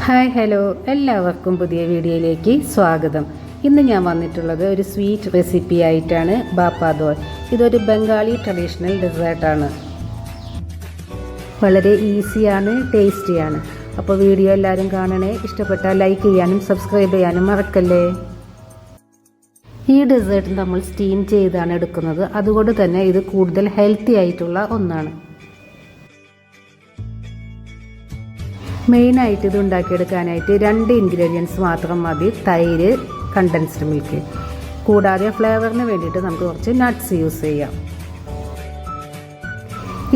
Hi hello, എല്ലാവർക്കും പുതിയ വീഡിയോയിലേക്ക് സ്വാഗതം. ഇന്ന് ഞാൻ വന്നിട്ടുള്ളത് ഒരു സ്വീറ്റ് റെസിപ്പി ആയിട്ടാണ്. ബാപ്പാദോൾ ഇതൊരു ബംഗാളി ട്രഡീഷണൽ ഡെസേർട്ടാണ്. വളരെ ഈസിയാണ്, ടേസ്റ്റിയാണ്. അപ്പോൾ വീഡിയോ എല്ലാവരും കാണണേ. ഇഷ്ടപ്പെട്ടാൽ ലൈക്ക് ചെയ്യാനും സബ്സ്ക്രൈബ് ചെയ്യാനും മറക്കല്ലേ. ഈ ഡെസേർട്ട് നമ്മൾ സ്റ്റീം ചെയ്താണ് എടുക്കുന്നത്, അതുകൊണ്ട് തന്നെ ഇത് കൂടുതൽ ഹെൽത്തി ആയിട്ടുള്ള ഒന്നാണ്. മെയിനായിട്ട് ഇത് ഉണ്ടാക്കിയെടുക്കാനായിട്ട് 2 ഇൻഗ്രീഡിയൻസ് മാത്രം മതി: തൈര്, കണ്ടൻസ്ഡ് മിൽക്ക്. കൂടാതെ ഫ്ലേവറിന് വേണ്ടിയിട്ട് നമുക്ക് കുറച്ച് നട്ട്സ് യൂസ് ചെയ്യാം.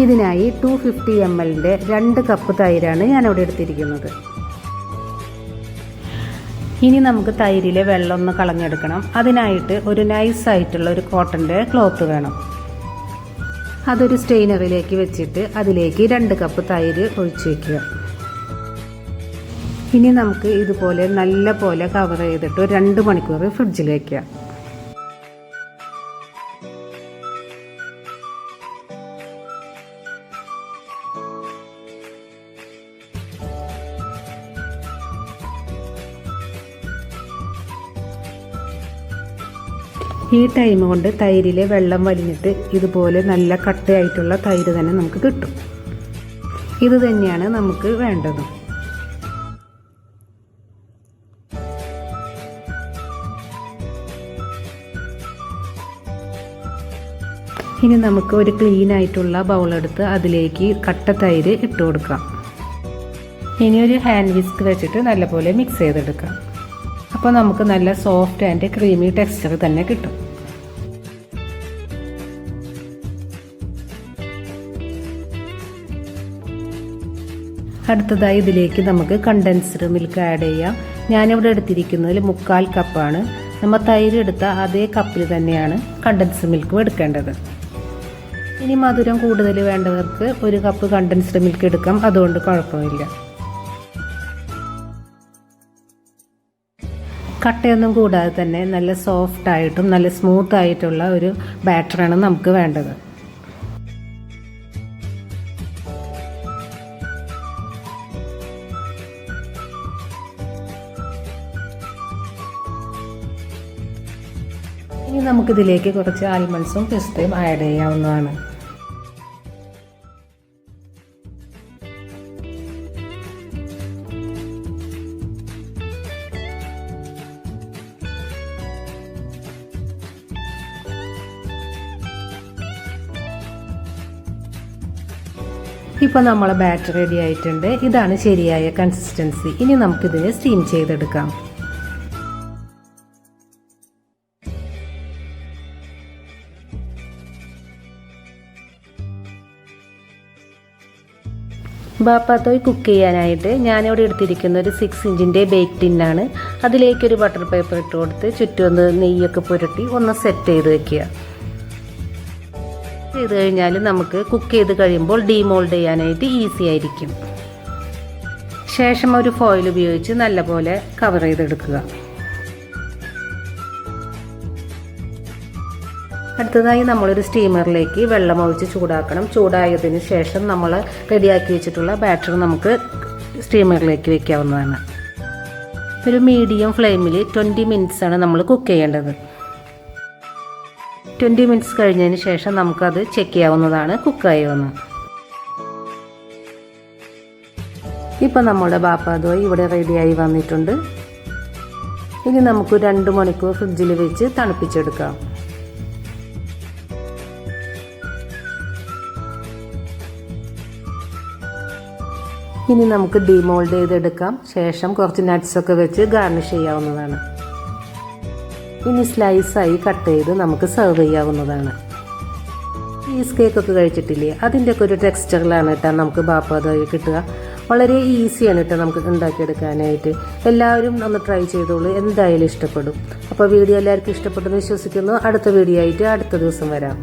ഇതിനായി 250 ml 2 കപ്പ് തൈരാണ് ഞാനിവിടെ എടുത്തിരിക്കുന്നത്. ഇനി നമുക്ക് തൈരിലെ വെള്ളം ഒന്ന് കളഞ്ഞെടുക്കണം. അതിനായിട്ട് ഒരു നൈസായിട്ടുള്ള ഒരു കോട്ടൻ്റെ ക്ലോത്ത് വേണം. അതൊരു സ്റ്റെയിനറിലേക്ക് വെച്ചിട്ട് അതിലേക്ക് 2 കപ്പ് തൈര് ഒഴിച്ചു വയ്ക്കുക. ഇനി നമുക്ക് ഇതുപോലെ നല്ല പോലെ കവർ ചെയ്തിട്ട് 2 മണിക്കൂർ ഫ്രിഡ്ജിൽ വയ്ക്കുക. ഈ ടൈം കൊണ്ട് തൈരിലെ വെള്ളം വലിഞ്ഞിട്ട് ഇതുപോലെ നല്ല കട്ടയായിട്ടുള്ള തൈര് തന്നെ നമുക്ക് കിട്ടും. ഇത് തന്നെയാണ് നമുക്ക് വേണ്ടത്. ഇനി നമുക്ക് ഒരു ക്ലീൻ ആയിട്ടുള്ള ബൗളെടുത്ത് അതിലേക്ക് കട്ട തൈര് ഇട്ട് കൊടുക്കാം. ഇനി ഒരു ഹാൻഡ് വിസ്ക് വെച്ചിട്ട് നല്ലപോലെ മിക്സ് ചെയ്തെടുക്കാം. അപ്പോൾ നമുക്ക് നല്ല സോഫ്റ്റ് ആൻഡ് ക്രീമി ടെക്സ്ചർ തന്നെ കിട്ടും. അടുത്തതായി ഇതിലേക്ക് നമുക്ക് കണ്ടൻസ്ഡ് മിൽക്ക് ആഡ് ചെയ്യാം. ഞാനിവിടെ എടുത്തിരിക്കുന്നതിൽ 3/4 കപ്പാണ്. നമ്മൾ തൈര് എടുത്ത അതേ കപ്പിൽ തന്നെയാണ് കണ്ടൻസ്ഡ് മിൽക്കും എടുക്കേണ്ടത്. ഇനി മധുരം കൂടുതൽ വേണ്ടവർക്ക് 1 കപ്പ് കണ്ടൻസ്ഡ് മിൽക്ക് എടുക്കാം, അതുകൊണ്ട് കുഴപ്പമില്ല. കട്ടയൊന്നും കൂടാതെ തന്നെ നല്ല സോഫ്റ്റ് ആയിട്ടും നല്ല സ്മൂത്ത് ആയിട്ടുള്ള ഒരു ബാറ്ററാണ് നമുക്ക് വേണ്ടത്. ഇനി നമുക്കിതിലേക്ക് കുറച്ച് ആൽമണ്ട്സും പിസ്തയും ആഡ് ചെയ്യാവുന്നതാണ്. ഇപ്പോൾ നമ്മളെ ബാറ്റർ റെഡി ആയിട്ടുണ്ട്. ഇതാണ് ശരിയായ കൺസിസ്റ്റൻസി. ഇനി നമുക്കിതിനെ സ്റ്റീം ചെയ്തെടുക്കാം. ബാപ്പാത്തോയ് കുക്ക് ചെയ്യാനായിട്ട് ഞാനിവിടെ എടുത്തിരിക്കുന്ന ഒരു 6 ഇഞ്ചിൻ്റെ ബേക്ക് ടിന്നാണ്. അതിലേക്കൊരു ബട്ടർ പേപ്പർ ഇട്ട് കൊടുത്ത് ചുറ്റും ഒന്ന് നെയ്യൊക്കെ പുരട്ടി ഒന്ന് സെറ്റ് ചെയ്ത് വെക്കുക. ചെയ്ത് കഴിഞ്ഞാൽ നമുക്ക് കുക്ക് ചെയ്ത് കഴിയുമ്പോൾ ഡീമോൾഡ് ചെയ്യാനായിട്ട് ഈസി ആയിരിക്കും. ശേഷം ഒരു ഫോയിൽ ഉപയോഗിച്ച് നല്ലപോലെ കവർ ചെയ്തെടുക്കുക. അടുത്തതായി നമ്മളൊരു സ്റ്റീമറിലേക്ക് വെള്ളം ഒഴിച്ച് ചൂടാക്കണം. ചൂടായതിന് ശേഷം നമ്മൾ റെഡിയാക്കി വെച്ചിട്ടുള്ള ബാറ്റർ നമുക്ക് സ്റ്റീമറിലേക്ക് വെക്കാവുന്നതാണ്. ഒരു മീഡിയം ഫ്ലെയിമിൽ 20 മിനിറ്റ്സ് ആണ് നമ്മൾ കുക്ക് ചെയ്യേണ്ടത്. 20 മിനിറ്റ്സ് കഴിഞ്ഞതിന് ശേഷം നമുക്കത് ചെക്ക് ചെയ്യാവുന്നതാണ് കുക്കായോന്ന്. ഇപ്പം നമ്മുടെ ബാപ്പാദോയ് ഇവിടെ റെഡിയായി വന്നിട്ടുണ്ട്. ഇനി നമുക്ക് 2 മണിക്കൂർ ഫ്രിഡ്ജിൽ വെച്ച് തണുപ്പിച്ചെടുക്കാം. ഇനി നമുക്ക് ഡീമോൾഡ് ചെയ്തെടുക്കാം. ശേഷം കുറച്ച് നട്ട്സൊക്കെ വെച്ച് ഗാർണിഷ് ചെയ്യാവുന്നതാണ്. ഇനി സ്ലൈസായി കട്ട് ചെയ്ത് നമുക്ക് സെർവ് ചെയ്യാവുന്നതാണ്. ചീസ് കേക്കൊക്കെ കഴിച്ചിട്ടില്ലേ, അതിൻ്റെയൊക്കെ ഒരു ടെക്സ്ചറിലാണ് കേട്ടോ നമുക്ക് ബാപ്പാദോയ് കിട്ടുക. വളരെ ഈസിയാണ് കേട്ടോ നമുക്ക് ഉണ്ടാക്കിയെടുക്കാനായിട്ട്. എല്ലാവരും ഒന്ന് ട്രൈ ചെയ്തോളൂ, എന്തായാലും ഇഷ്ടപ്പെടും. അപ്പോൾ വീഡിയോ എല്ലാവർക്കും ഇഷ്ടപ്പെട്ടെന്ന് വിശ്വസിക്കുന്നു. അടുത്ത വീഡിയോ ആയിട്ട് അടുത്ത ദിവസം വരാം.